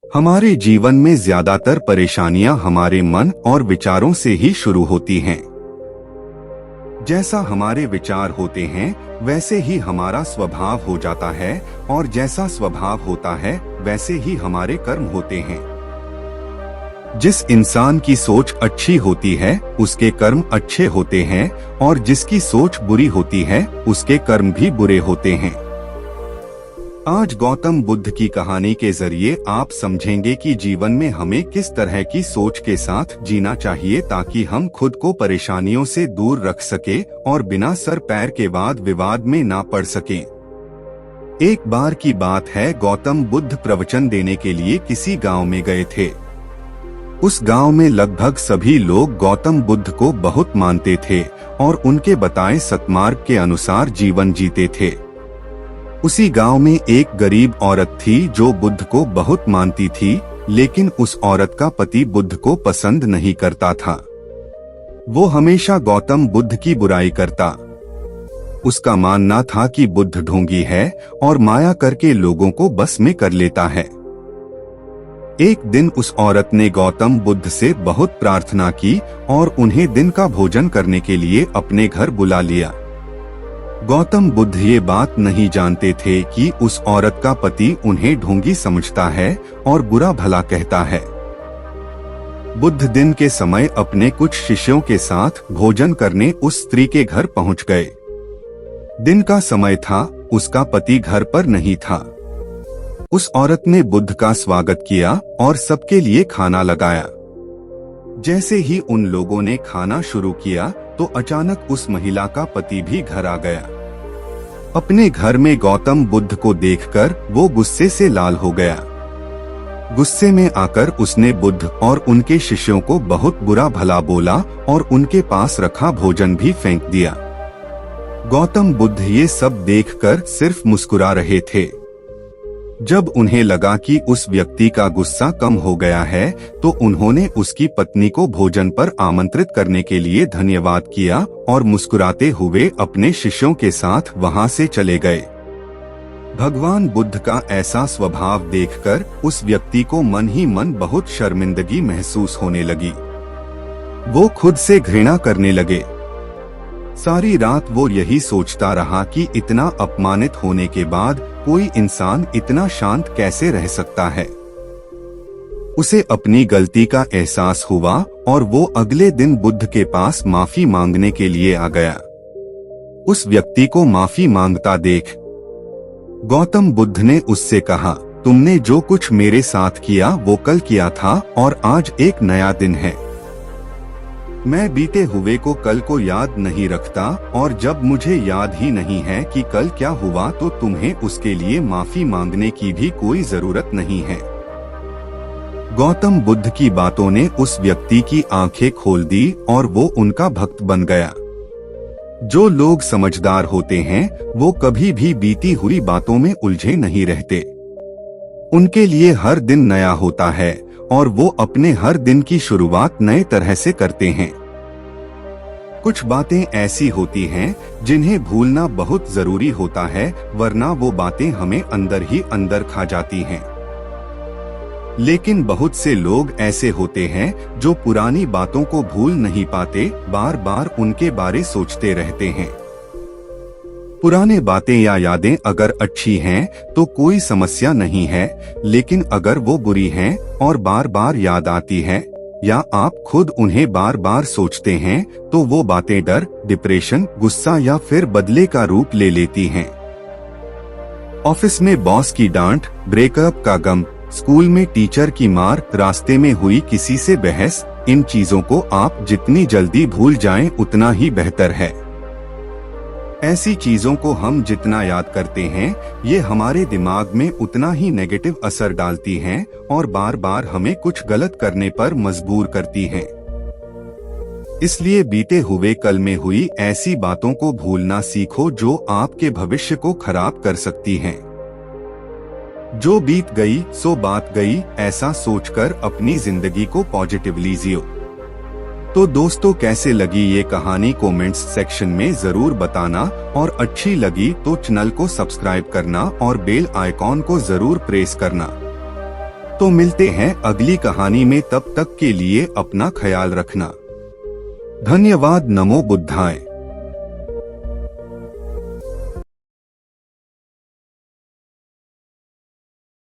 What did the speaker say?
हमारे जीवन में ज्यादातर परेशानियां हमारे मन और विचारों से ही शुरू होती हैं। जैसा हमारे विचार होते हैं वैसे ही हमारा स्वभाव हो जाता है और जैसा स्वभाव होता है वैसे ही हमारे कर्म होते हैं। जिस इंसान की सोच अच्छी होती है उसके कर्म अच्छे होते हैं और जिसकी सोच बुरी होती है उसके कर्म भी बुरे होते हैं। आज गौतम बुद्ध की कहानी के जरिए आप समझेंगे कि जीवन में हमें किस तरह की सोच के साथ जीना चाहिए ताकि हम खुद को परेशानियों से दूर रख सके और बिना सर पैर के वाद विवाद में ना पड़ सके। एक बार की बात है, गौतम बुद्ध प्रवचन देने के लिए किसी गांव में गए थे। उस गांव में लगभग सभी लोग गौतम बुद्ध को बहुत मानते थे और उनके बताए सत्मार्ग के अनुसार जीवन जीते थे। उसी गांव में एक गरीब औरत थी जो बुद्ध को बहुत मानती थी, लेकिन उस औरत का पति बुद्ध को पसंद नहीं करता था। वो हमेशा गौतम बुद्ध की बुराई करता। उसका मानना था कि बुद्ध ढोंगी है और माया करके लोगों को बस में कर लेता है। एक दिन उस औरत ने गौतम बुद्ध से बहुत प्रार्थना की और उन्हें दिन का भोजन करने के लिए अपने घर बुला लिया। गौतम बुद्ध ये बात नहीं जानते थे कि उस औरत का पति उन्हें ढोंगी समझता है और बुरा भला कहता है। बुद्ध दिन के समय अपने कुछ शिष्यों के साथ भोजन करने उस स्त्री के घर पहुंच गए। दिन का समय था, उसका पति घर पर नहीं था। उस औरत ने बुद्ध का स्वागत किया और सबके लिए खाना लगाया। जैसे ही उन लोगों ने खाना शुरू किया तो अचानक उस महिला का पति भी घर आ गया। अपने घर में गौतम बुद्ध को देखकर वो गुस्से से लाल हो गया। गुस्से में आकर उसने बुद्ध और उनके शिष्यों को बहुत बुरा भला बोला और उनके पास रखा भोजन भी फेंक दिया। गौतम बुद्ध ये सब देखकर सिर्फ मुस्कुरा रहे थे। जब उन्हें लगा कि उस व्यक्ति का गुस्सा कम हो गया है तो उन्होंने उसकी पत्नी को भोजन पर आमंत्रित करने के लिए धन्यवाद किया और मुस्कुराते हुए अपने शिष्यों के साथ वहां से चले गए। भगवान बुद्ध का ऐसा स्वभाव देखकर उस व्यक्ति को मन ही मन बहुत शर्मिंदगी महसूस होने लगी। वो खुद से घृणा करने लगे। सारी रात वो यही सोचता रहा कि इतना अपमानित होने के बाद कोई इंसान इतना शांत कैसे रह सकता है। उसे अपनी गलती का एहसास हुआ और वो अगले दिन बुद्ध के पास माफी मांगने के लिए आ गया। उस व्यक्ति को माफी मांगता देख गौतम बुद्ध ने उससे कहा, तुमने जो कुछ मेरे साथ किया वो कल किया था और आज एक नया दिन है। मैं बीते हुए को कल को याद नहीं रखता और जब मुझे याद ही नहीं है कि कल क्या हुआ तो तुम्हें उसके लिए माफी मांगने की भी कोई जरूरत नहीं है। गौतम बुद्ध की बातों ने उस व्यक्ति की आंखें खोल दी और वो उनका भक्त बन गया। जो लोग समझदार होते हैं वो कभी भी बीती हुई बातों में उलझे नहीं रहते। उनके लिए हर दिन नया होता है और वो अपने हर दिन की शुरुआत नए तरह से करते हैं। कुछ बातें ऐसी होती हैं जिन्हें भूलना बहुत जरूरी होता है, वरना वो बातें हमें अंदर ही अंदर खा जाती हैं। लेकिन बहुत से लोग ऐसे होते हैं जो पुरानी बातों को भूल नहीं पाते, बार बार उनके बारे सोचते रहते हैं। पुराने बातें या यादें अगर अच्छी हैं तो कोई समस्या नहीं है, लेकिन अगर वो बुरी हैं और बार बार याद आती है या आप खुद उन्हें बार बार सोचते हैं तो वो बातें डर, डिप्रेशन, गुस्सा या फिर बदले का रूप ले लेती हैं। ऑफिस में बॉस की डांट, ब्रेकअप का गम, स्कूल में टीचर की मार, रास्ते में हुई किसी से बहस, इन चीजों को आप जितनी जल्दी भूल जाएं उतना ही बेहतर है। ऐसी चीजों को हम जितना याद करते हैं ये हमारे दिमाग में उतना ही नेगेटिव असर डालती हैं और बार बार हमें कुछ गलत करने पर मजबूर करती हैं। इसलिए बीते हुए कल में हुई ऐसी बातों को भूलना सीखो जो आपके भविष्य को खराब कर सकती हैं। जो बीत गई सो बात गई, ऐसा सोचकर अपनी जिंदगी को पॉजिटिवली जियो। तो दोस्तों, कैसे लगी ये कहानी कमेंट्स सेक्शन में जरूर बताना और अच्छी लगी तो चैनल को सब्सक्राइब करना और बेल आइकॉन को जरूर प्रेस करना। तो मिलते हैं अगली कहानी में, तब तक के लिए अपना ख्याल रखना। धन्यवाद। नमो बुद्धाय।